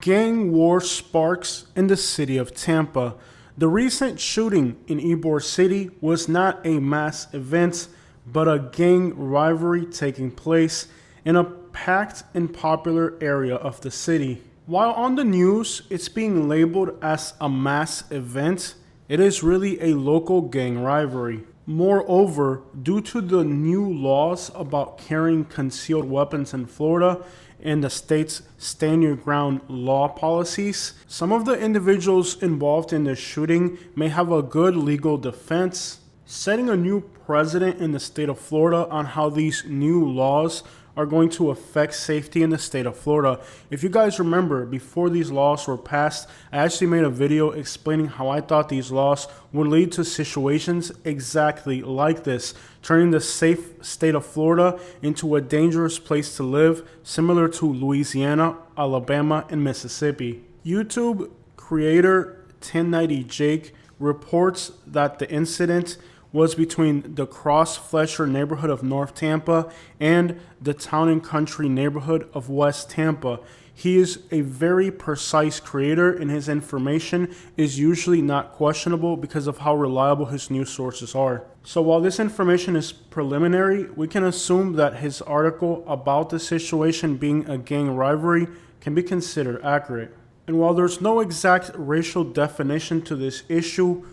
Gang war sparks in the city of Tampa. The recent shooting in Ybor City was not a mass event, but a gang rivalry taking place in a packed and popular area of the city. While on the news, it's being labeled as a mass event, it is really a local gang rivalry. Moreover, due to the new laws about carrying concealed weapons in Florida and the state's stand your ground law policies, some of the individuals involved in the shooting may have a good legal defense, setting a new precedent in the state of Florida on how these new laws are going to affect safety in the state of Florida. If you guys remember, before these laws were passed, I actually made a video explaining how I thought these laws would lead to situations exactly like this, turning the safe state of Florida into a dangerous place to live, similar to Louisiana, Alabama, and Mississippi. YouTube creator 1090 Jake reports that the incident was between the Cross Fletcher neighborhood of North Tampa and the Town and Country neighborhood of West Tampa. He is a very precise creator, and his information is usually not questionable because of how reliable his news sources are. So while this information is preliminary, we can assume that his article about the situation being a gang rivalry can be considered accurate. And while there's no exact racial definition to this issue,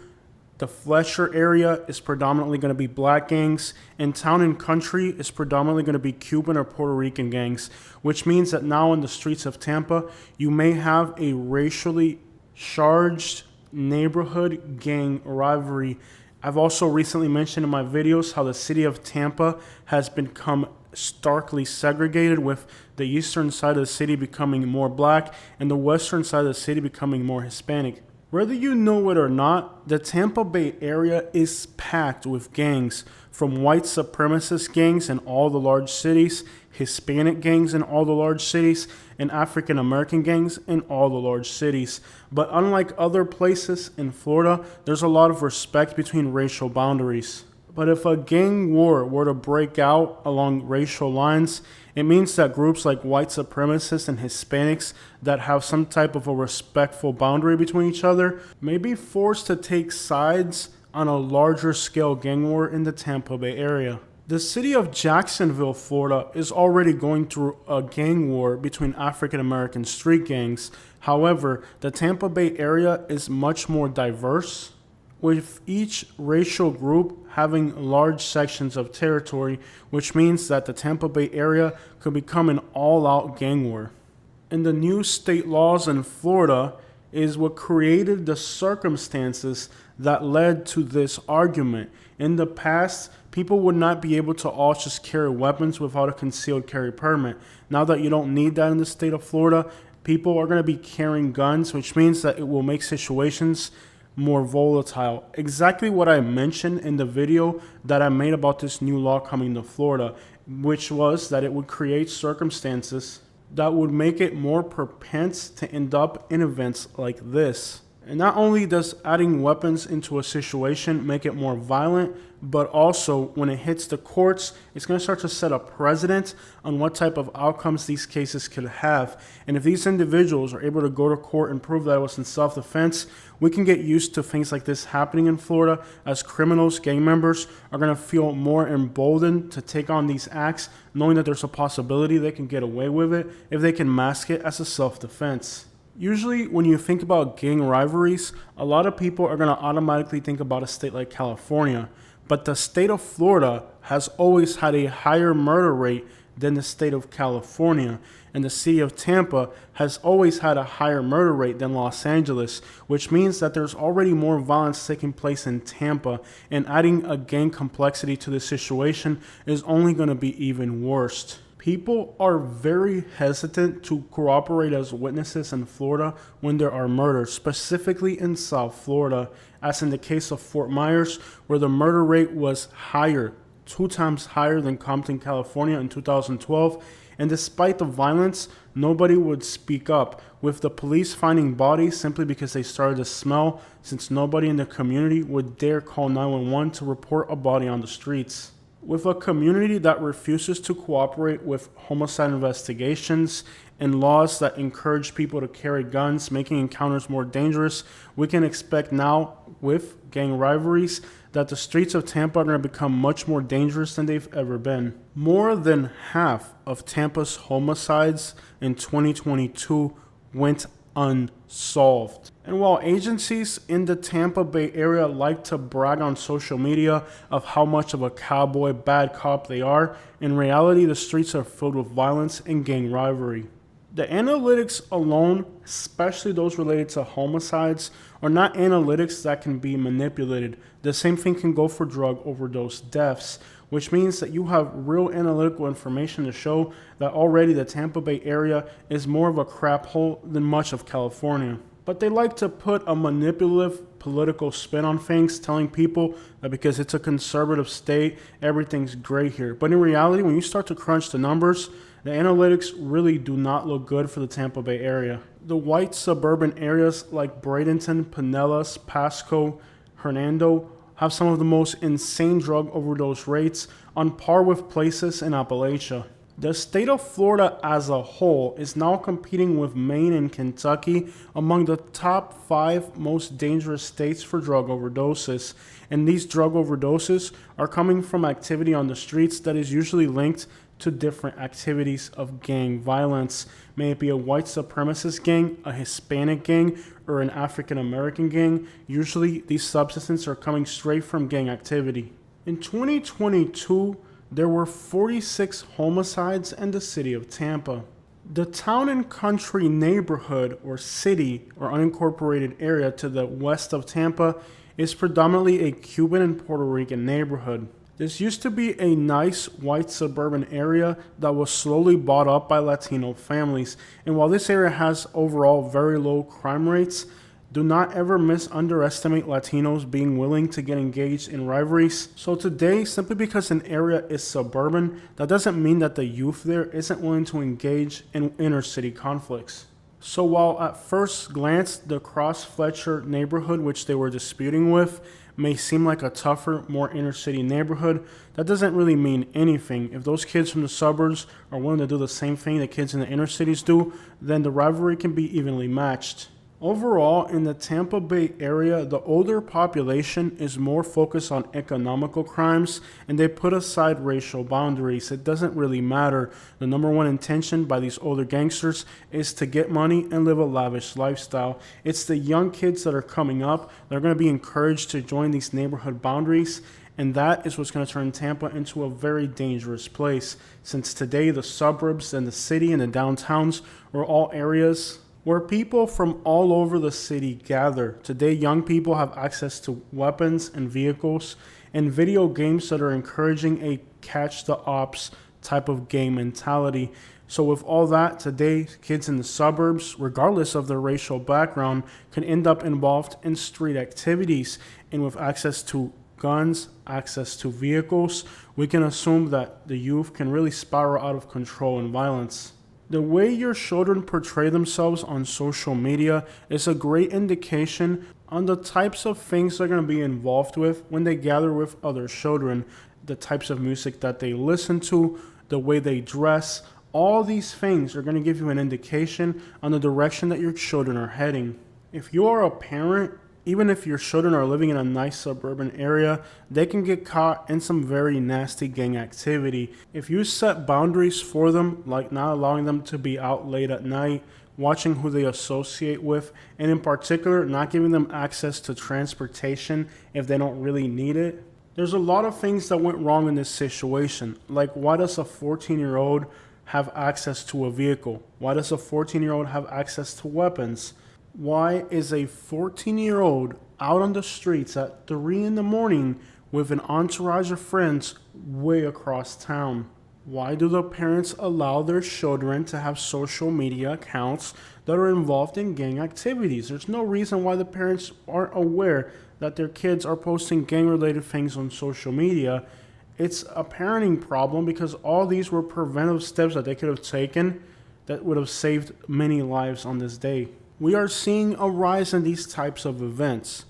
the Fletcher area is predominantly going to be black gangs, and Town and Country is predominantly going to be Cuban or Puerto Rican gangs, which means that now in the streets of Tampa, you may have a racially charged neighborhood gang rivalry. I've also recently mentioned in my videos how the city of Tampa has become starkly segregated, with the eastern side of the city becoming more black and the western side of the city becoming more Hispanic. Whether you know it or not, the Tampa Bay area is packed with gangs, from white supremacist gangs in all the large cities, Hispanic gangs in all the large cities, and African American gangs in all the large cities. But unlike other places in Florida, there's a lot of respect between racial boundaries. But if a gang war were to break out along racial lines, it means that groups like white supremacists and Hispanics that have some type of a respectful boundary between each other may be forced to take sides on a larger scale gang war in the Tampa Bay area. The city of Jacksonville, Florida is already going through a gang war between African American street gangs. However, the Tampa Bay area is much more diverse, with each racial group having large sections of territory, which means that the Tampa Bay area could become an all-out gang war. And the new state laws in Florida is what created the circumstances that led to this argument. In the past, people would not be able to all just carry weapons without a concealed carry permit. Now that you don't need that in the state of Florida, people are going to be carrying guns, which means that it will make situations more volatile. Exactly what I mentioned in the video that I made about this new law coming to Florida, which was that it would create circumstances that would make it more propense to end up in events like this. And not only does adding weapons into a situation make it more violent, but also when it hits the courts, it's going to start to set a precedent on what type of outcomes these cases could have. And if these individuals are able to go to court and prove that it was in self-defense, we can get used to things like this happening in Florida, as criminals, gang members are going to feel more emboldened to take on these acts, knowing that there's a possibility they can get away with it if they can mask it as a self-defense. Usually, when you think about gang rivalries, a lot of people are going to automatically think about a state like California. But the state of Florida has always had a higher murder rate than the state of California. And the city of Tampa has always had a higher murder rate than Los Angeles, which means that there's already more violence taking place in Tampa. And adding a gang complexity to the situation is only going to be even worse. People are very hesitant to cooperate as witnesses in Florida when there are murders, specifically in South Florida, as in the case of Fort Myers, where the murder rate was higher, 2 times higher than Compton, California in 2012. And despite the violence, nobody would speak up, with the police finding bodies simply because they started to smell, since nobody in the community would dare call 911 to report a body on the streets. With a community that refuses to cooperate with homicide investigations and laws that encourage people to carry guns, making encounters more dangerous, we can expect now, with gang rivalries, that the streets of Tampa are going to become much more dangerous than they've ever been. More than half of Tampa's homicides in 2022 went unsolved. And while agencies in the Tampa Bay area like to brag on social media of how much of a cowboy bad cop they are, in reality the streets are filled with violence and gang rivalry. The analytics alone, especially those related to homicides, are not analytics that can be manipulated. The same thing can go for drug overdose deaths, which means that you have real analytical information to show that already the Tampa Bay area is more of a crap hole than much of California. But they like to put a manipulative political spin on things, telling people that because it's a conservative state, everything's great here. But in reality, when you start to crunch the numbers, the analytics really do not look good for the Tampa Bay area. The white suburban areas like Bradenton, Pinellas, Pasco, Hernando have some of the most insane drug overdose rates, on par with places in Appalachia. The state of Florida as a whole is now competing with Maine and Kentucky among the top 5 most dangerous states for drug overdoses. And these drug overdoses are coming from activity on the streets that is usually linked to different activities of gang violence. May it be a white supremacist gang, a Hispanic gang, or an African American gang. Usually these substances are coming straight from gang activity. In 2022, there were 46 homicides in the city of Tampa. The town and country neighborhood or city or unincorporated area to the west of Tampa is predominantly a Cuban and Puerto Rican neighborhood. This used to be a nice white suburban area that was slowly bought up by Latino families. And while this area has overall very low crime rates, do not ever underestimate Latinos being willing to get engaged in rivalries. So today, simply because an area is suburban, that doesn't mean that the youth there isn't willing to engage in inner city conflicts. So while at first glance, the Cross Fletcher neighborhood, which they were disputing with, may seem like a tougher, more inner city neighborhood, that doesn't really mean anything. If those kids from the suburbs are willing to do the same thing that kids in the inner cities do, then the rivalry can be evenly matched. Overall, in the Tampa Bay area, the older population is more focused on economical crimes, and they put aside racial boundaries. It doesn't really matter. The number one intention by these older gangsters is to get money and live a lavish lifestyle. It's the young kids that are coming up that are going to be encouraged to join these neighborhood boundaries, and that is what's going to turn Tampa into a very dangerous place, since today the suburbs and the city and the downtowns are all areas where people from all over the city gather. Today, young people have access to weapons and vehicles and video games that are encouraging a catch the ops type of game mentality. So with all that, today, kids in the suburbs, regardless of their racial background, can end up involved in street activities. And with access to guns, access to vehicles, we can assume that the youth can really spiral out of control in violence. The way your children portray themselves on social media is a great indication on the types of things they're going to be involved with when they gather with other children, the types of music that they listen to, the way they dress. All these things are going to give you an indication on the direction that your children are heading. If you are a parent, even if your children are living in a nice suburban area, they can get caught in some very nasty gang activity. If you set boundaries for them, like not allowing them to be out late at night, watching who they associate with, and in particular, not giving them access to transportation if they don't really need it, there's a lot of things that went wrong in this situation. Like, why does a 14-year-old have access to a vehicle? Why does a 14-year-old have access to weapons? Why is a 14-year-old out on the streets at 3 in the morning with an entourage of friends way across town? Why do the parents allow their children to have social media accounts that are involved in gang activities? There's no reason why the parents aren't aware that their kids are posting gang-related things on social media. It's a parenting problem because all these were preventive steps that they could have taken that would have saved many lives on this day. We are seeing a rise in these types of events.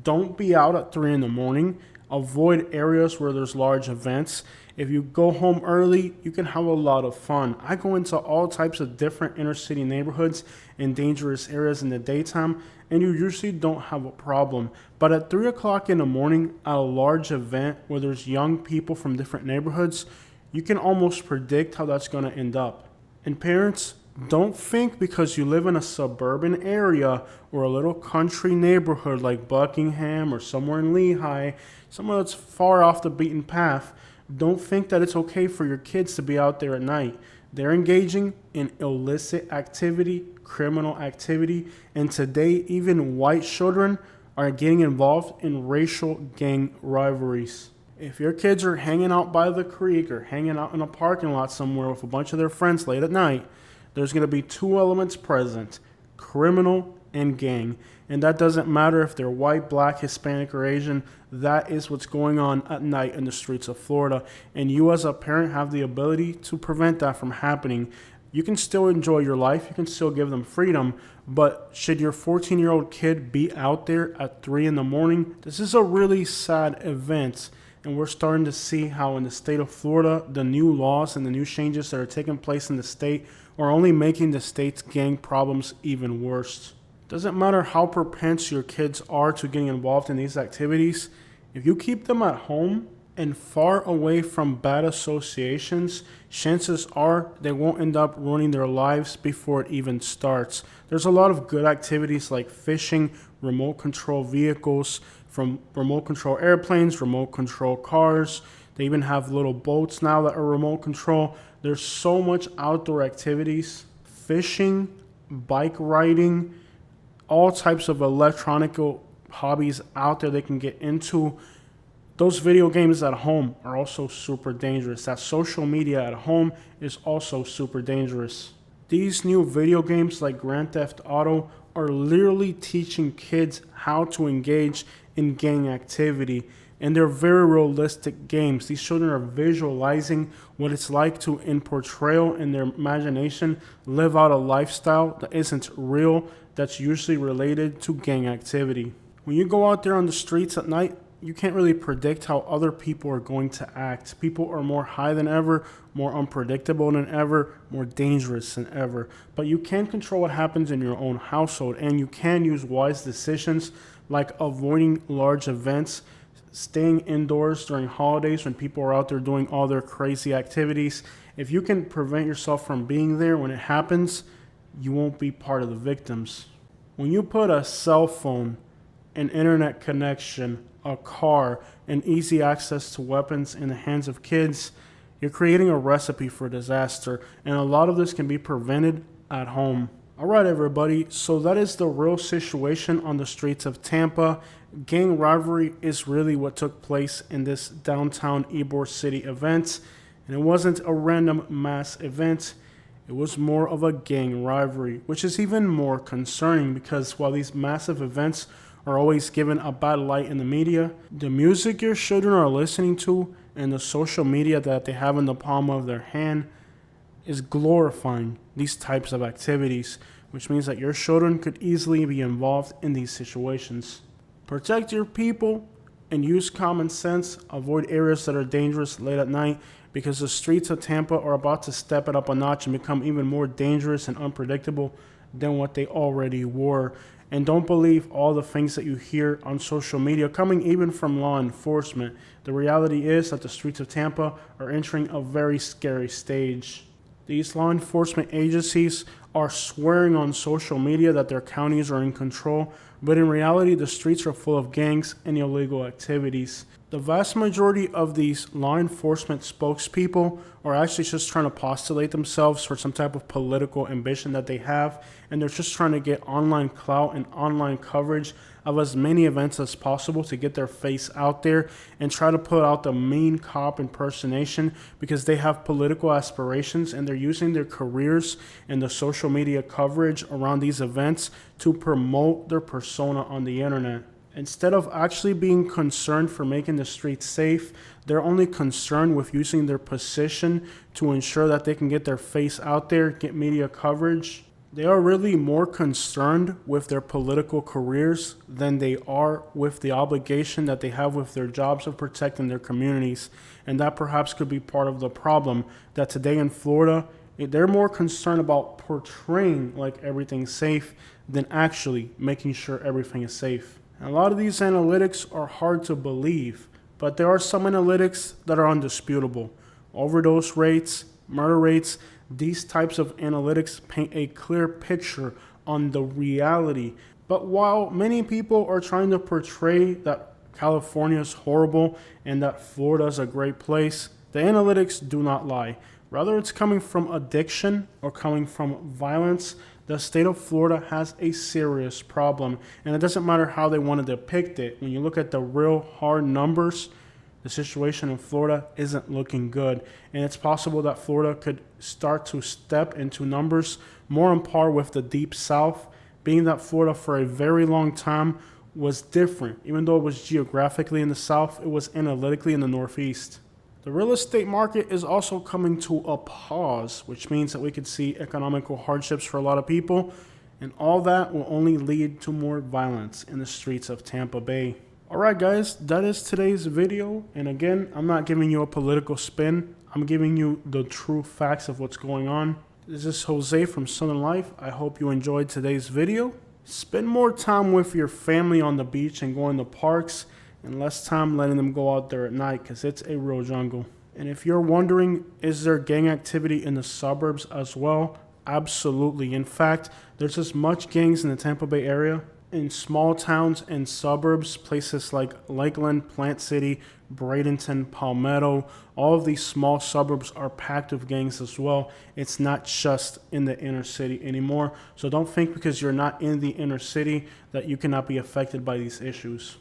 Don't be out at 3 in the morning. Avoid areas where there's large events. If you go home early, you can have a lot of fun. I go into all types of different inner city neighborhoods and dangerous areas in the daytime, and you usually don't have a problem. But at 3 o'clock in the morning at a large event where there's young people from different neighborhoods, you can almost predict how that's going to end up. And parents, don't think because you live in a suburban area or a little country neighborhood like Buckingham or somewhere in Lehigh, somewhere that's far off the beaten path, don't think that it's okay for your kids to be out there at night. They're engaging in illicit activity, criminal activity, and today even white children are getting involved in racial gang rivalries. If your kids are hanging out by the creek or hanging out in a parking lot somewhere with a bunch of their friends late at night, there's going to be two elements present: criminal and gang. And that doesn't matter if they're white, black, Hispanic, or Asian. That is what's going on at night in the streets of Florida. And you as a parent have the ability to prevent that from happening. You can still enjoy your life. You can still give them freedom. But should your 14-year-old kid be out there at 3 in the morning? This is a really sad event. And we're starting to see how in the state of Florida, the new laws and the new changes that are taking place in the state are only making the state's gang problems even worse. Doesn't matter how propense your kids are to getting involved in these activities, if you keep them at home and far away from bad associations, chances are they won't end up ruining their lives before it even starts. There's a lot of good activities like fishing, remote control vehicles, from remote control airplanes, remote control cars. They even have little boats now that are remote control. There's so much outdoor activities, fishing, bike riding, all types of electronic hobbies out there they can get into. Those video games at home are also super dangerous. That social media at home is also super dangerous. These new video games like Grand Theft Auto are literally teaching kids how to engage in gang activity. And they're very realistic games. These children are visualizing what it's like to, in portrayal in their imagination, live out a lifestyle that isn't real, that's usually related to gang activity. When you go out there on the streets at night, you can't really predict how other people are going to act. People are more high than ever, more unpredictable than ever, more dangerous than ever. But you can control what happens in your own household, and you can use wise decisions like avoiding large events, staying indoors during holidays when people are out there doing all their crazy activities. If you can prevent yourself from being there when it happens, you won't be part of the victims. When you put a cell phone, an internet connection, a car, and easy access to weapons in the hands of kids, you're creating a recipe for disaster, and a lot of this can be prevented at home. All right, everybody, so that is the real situation on the streets of Tampa. Gang rivalry is really what took place in this downtown Ybor City event, and it wasn't a random mass event. It was more of a gang rivalry, which is even more concerning because while these massive events are always given a bad light in the media, the music your children are listening to and the social media that they have in the palm of their hand is glorifying these types of activities, which means that your children could easily be involved in these situations. Protect your people and use common sense. Avoid areas that are dangerous late at night because the streets of Tampa are about to step it up a notch and become even more dangerous and unpredictable than what they already were. And don't believe all the things that you hear on social media coming even from law enforcement. The reality is that the streets of Tampa are entering a very scary stage. These law enforcement agencies are swearing on social media that their counties are in control, but in reality, the streets are full of gangs and illegal activities. The vast majority of these law enforcement spokespeople are actually just trying to postulate themselves for some type of political ambition that they have, and they're just trying to get online clout and online coverage of as many events as possible to get their face out there and try to put out the mean cop impersonation because they have political aspirations and they're using their careers and the social media coverage around these events to promote their persona on the internet. Instead of actually being concerned for making the streets safe, they're only concerned with using their position to ensure that they can get their face out there, get media coverage. They are really more concerned with their political careers than they are with the obligation that they have with their jobs of protecting their communities. And that perhaps could be part of the problem that today in Florida, they're more concerned about portraying like everything's safe than actually making sure everything is safe. And a lot of these analytics are hard to believe, but there are some analytics that are undisputable. Overdose rates, murder rates, these types of analytics paint a clear picture on the reality. But while many people are trying to portray that California is horrible and that Florida is a great place, the analytics do not lie. Whether it's coming from addiction or coming from violence, the state of Florida has a serious problem. And it doesn't matter how they want to depict it. When you look at the real hard numbers, the situation in Florida isn't looking good. And it's possible that Florida could start to step into numbers more on par with the Deep South, being that Florida for a very long time was different. Even though it was geographically in the South, it was analytically in the Northeast. The real estate market is also coming to a pause, which means that we could see economical hardships for a lot of people, and all that will only lead to more violence in the streets of Tampa Bay. Alright guys, that is today's video, and again, I'm not giving you a political spin, I'm giving you the true facts of what's going on. This is Jose from Southern Life. I hope you enjoyed today's video. Spend more time with your family on the beach and going to parks, and less time letting them go out there at night because it's a real jungle. And if you're wondering, is there gang activity in the suburbs as well? Absolutely. In fact, there's as much gangs in the Tampa Bay area, in small towns and suburbs, places like Lakeland, Plant City, Bradenton, Palmetto. All of these small suburbs are packed with gangs as well. It's not just in the inner city anymore. So don't think because you're not in the inner city that you cannot be affected by these issues.